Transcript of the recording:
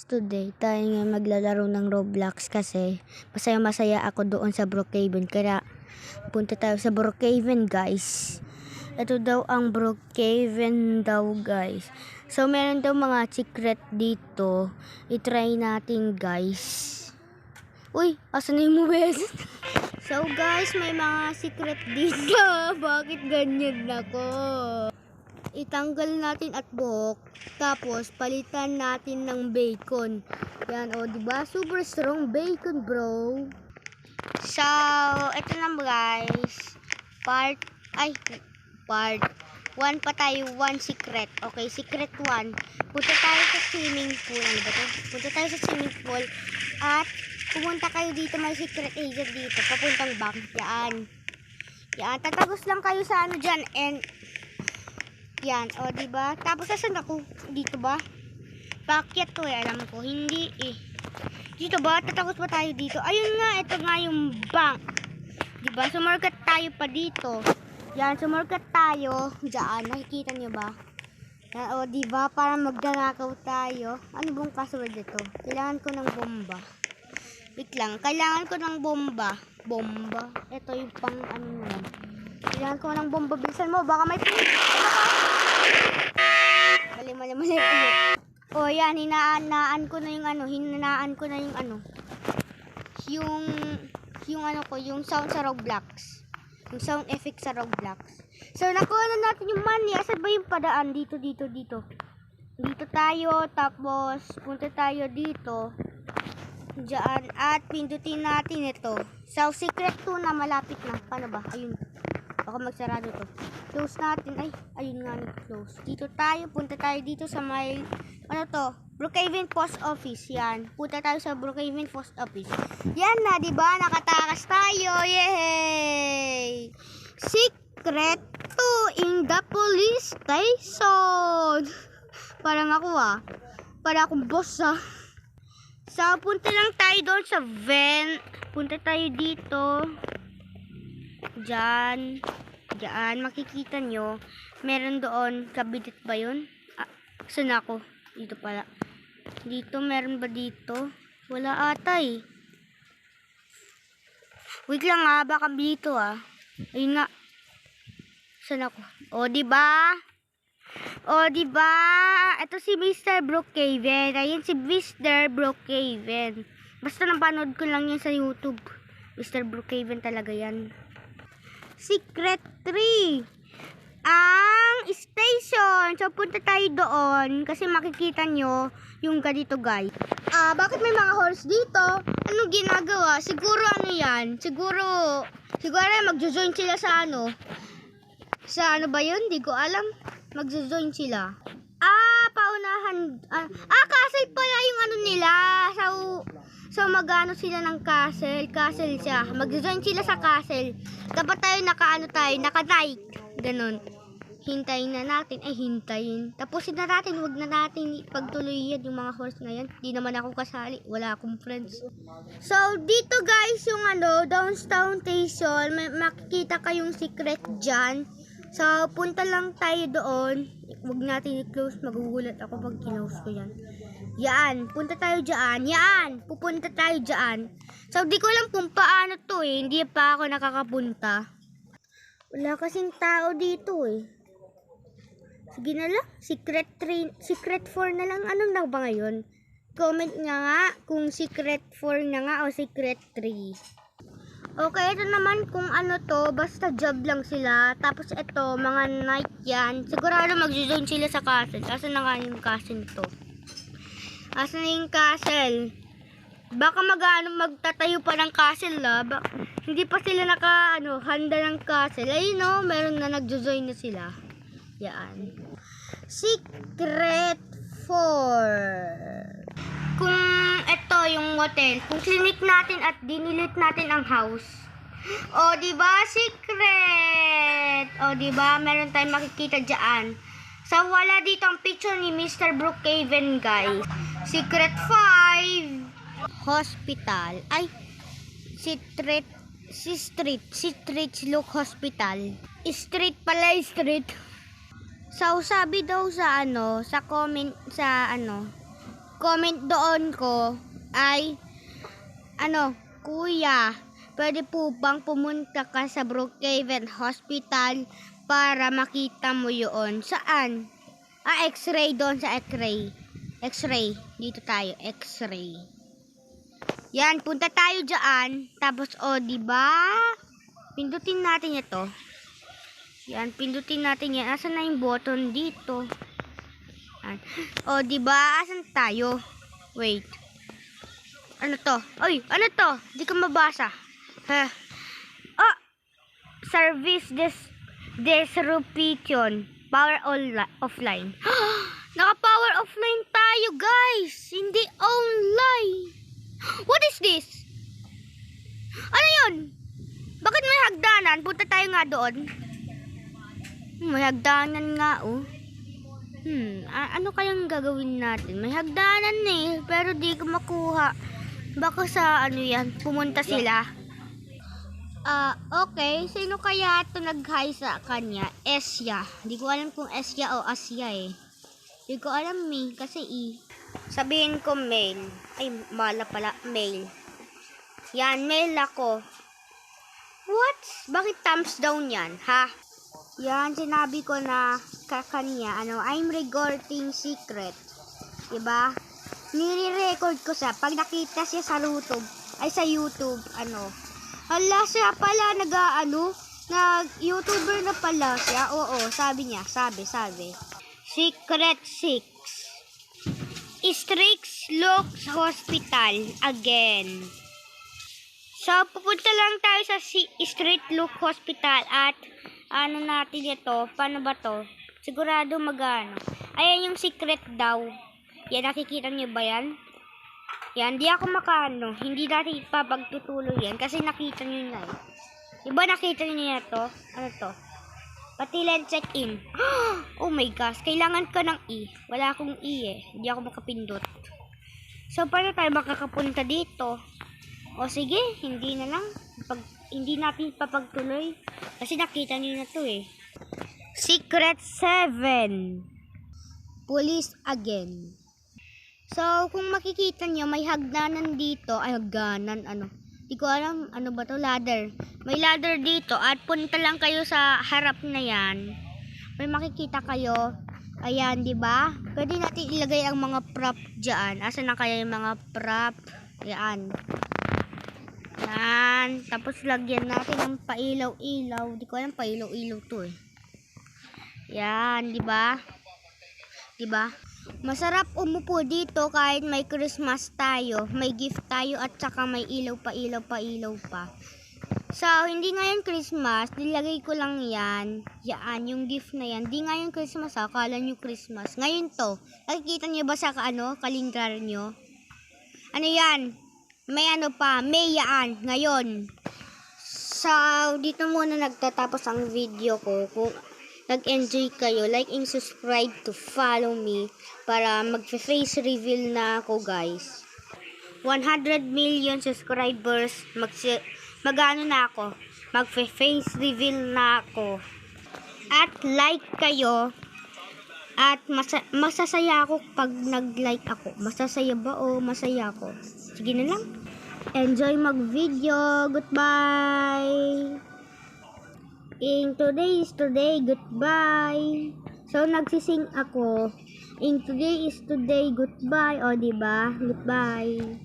today tayo nga maglalaro ng Roblox kasi masaya ako doon sa Brookhaven. Kaya punta tayo sa Brookhaven, guys. Ito daw ang Brookhaven daw, guys. So meron daw mga secret dito. I-try natin, guys. Uy, asan na yung mobile? So guys, may mga secret dito. Bakit ganyan ako? Itanggal natin at buhok, tapos palitan natin ng bacon. Yan, o, diba? Super strong bacon, bro. So, ito na, guys. Part 1 pa tayo, 1 secret. Okay, secret 1. Punta tayo sa swimming pool. Ano ba ito? Punta tayo sa swimming pool at pumunta kayo dito, may secret agent dito. Papuntang bank. Yan. Yan, tatagos lang kayo sa ano dyan and yan, o diba? Tapos asan ako? Dito ba? Pakyat to alam ko. Hindi Dito ba? Tatapos ba tayo dito? Ayun nga, ito nga yung bank. Diba? Sumorkat tayo pa dito. Yan, sumorkat tayo. Diyan, nakikita nyo ba? Yan, o diba? Para magdanakaw tayo. Ano bang password ito? Kailangan ko ng bomba. Wait lang, kailangan ko ng bomba. Bomba. Ito yung pang ano naman. Kailangan ko ng bomba. Bilisan mo, baka may mali. O yan, hinanaan ko na yung ano. Yung sound sa Roblox. Yung sound effect sa Roblox. So, nakuha na natin yung money. Asan ba yung padaan? Dito. Dito tayo, tapos punta tayo dito. Diyan, at pindutin natin ito. So, secret 2 na malapit na. Paano ba? Ayun. Baka magsarado to. Close natin. Ay, ayun nga close. Dito tayo. Punta tayo dito sa may, ano to? Brookhaven Post Office. Yan. Punta tayo sa Brookhaven Post Office. Yan na, diba? Nakatakas tayo. Yay! Secret 2 in the police station. Parang ako Para akong boss So, punta lang tayo doon sa vent. Punta tayo dito. Diyan, makikita nyo. Meron doon. Kabinet ba yun? Saan ako? Dito pala. Dito, meron ba dito? Wala ata Wait lang baka dito Ayun nga. Saan ako? O, diba? Ito si Mr. Brookhaven. Ayun si Mr. Brookhaven. Basta napanood ko lang yan sa YouTube. Mr. Brookhaven talaga yan. Secret 3. Ang station. So, punta tayo doon. Kasi makikita nyo yung ganito, guys. Bakit may mga horse dito? Anong ginagawa? Siguro ano yan? Siguro magjo-join sila sa ano? Sa ano ba yun? Di ko alam. Magjo-join sila. Paunahan. Castle pala yung ano nila. So magano sila ng castle. Castle siya. Magjo-join sila sa castle. Dapat tayo naka-night. Ganon. Hintayin na natin. Hintayin. Tapusin na natin. Huwag na natin pagtuloy yan yung mga horse na yan. Di naman ako kasali. Wala akong friends. So, dito guys, yung downtown station. May makikita kayong secret dyan. So, punta lang tayo doon. Huwag natin i-close. Magugulat ako pag kinose ko yan. Yan. Punta tayo dyan. Yan. Pupunta tayo dyan. So, di ko alam kung paano to Hindi pa ako nakakapunta. Wala kasing tao dito Sige na lang. Secret 3, Secret 4 na lang. Ano na ba ngayon? Comment nga kung Secret 4 na nga o Secret 3. Okay, ito naman kung ano to. Basta job lang sila. Tapos ito, mga night yan. Sigurado mag-join sila sa castle. Asan na nga yung castle to? Asan na yung castle? Baka magtatayo pa ng castle hindi pa sila handa ng castle. Ayun meron na nag-join na sila. Yan. Secret 4. Kung ito yung hotel, kung clinic natin at dinilit natin ang house. Diba? Secret! Diba? Meron tayong makikita dyan. So, wala dito ang picture ni Mr. Brookhaven, guys. Secret 5. Hospital. Street look hospital. Street pala, street. So, sabi daw sa comment, nag-comment doon ko ay, kuya, pwede po bang pumunta ka sa Brookhaven Hospital para makita mo yun? Saan? X-ray doon sa X-ray. X-ray. Dito tayo, X-ray. Yan, punta tayo dyan. Tapos, diba? Pindutin natin ito. Yan, pindutin natin yan. Asan na yung button dito? Yan. Diba? Asan tayo? Wait. Ano to? Oy, ano to? Di ko mabasa. Service disruption. Power offline. Naka-power offline tayo, guys. Hindi online. What is this? Ano yun? Bakit may hagdanan? Punta tayo nga doon. May hagdanan nga, oh. Ano kayang gagawin natin? May hagdanan eh, pero di ko makuha. Baka sa yan, pumunta sila. Okay. Sino kaya ito nag-hi sa kanya? Esya. Di ko alam kung Esya o Asya eh. Di ko alam kasi sabihin ko mail. Ay, mala pala, mail. Yan, mail ako. What? Bakit thumbs down yan, ha? Yan, sinabi ko na kanya, I'm recording secret. Diba? Nire-record ko siya. Pag nakita siya sa YouTube, Hala, siya pala nag-YouTuber na pala siya. Oo, sabi niya, sabi. Secret 6. Strix Looks Hospital again. So, pupunta lang tayo sa Street Look Hospital at natin ito. Paano ba to? Sigurado Ayan yung secret daw. Yan, nakikita niyo ba yan? Yan, di ako hindi natin ipapagtutuloy yan kasi nakita nyo na Diba nakita nyo na to? Ano to? Pati land check-in. Oh my gosh, kailangan ka ng Wala akong Hindi ako makapindot. So, paano tayo makakapunta dito? Sige, hindi na lang. Hindi natin papagtuloy kasi nakita nyo na to Secret 7. Police again. So, kung makikita nyo, may hagdanan dito. Ay, hagdanan, Di ko alam, ba to? Ladder. May ladder dito. At punta lang kayo sa harap na yan. May makikita kayo. Ayan, di ba? Pwede natin ilagay ang mga prop dyan. Asan na kaya yung mga prop? Ayan. Yan. Tapos, lagyan natin ng pailaw-ilaw. Di ko alam, pailaw-ilaw to Yan, di ba? Diba? Masarap umupo dito kahit may Christmas tayo, may gift tayo at saka may ilaw pa. So, hindi ngayon Christmas, nilagay ko lang yan, yung gift na yan. Di ngayon Christmas akala nyo Christmas. Ngayon to, nakikita nyo ba sa kalendar nyo? Ano yan? May May yan, ngayon. So, dito muna nagtatapos ang video ko. Kung nag-enjoy kayo, like and subscribe to follow me para mag-face reveal na ako, guys. 100 million subscribers, mag-face reveal na ako. At like kayo, at masasaya ako pag nag-like ako. Masasaya ba o masaya ako? Sige na lang. Enjoy mag-video. Goodbye. Today is today, goodbye. So, nagsising ako. Today is today, goodbye. Diba? Goodbye.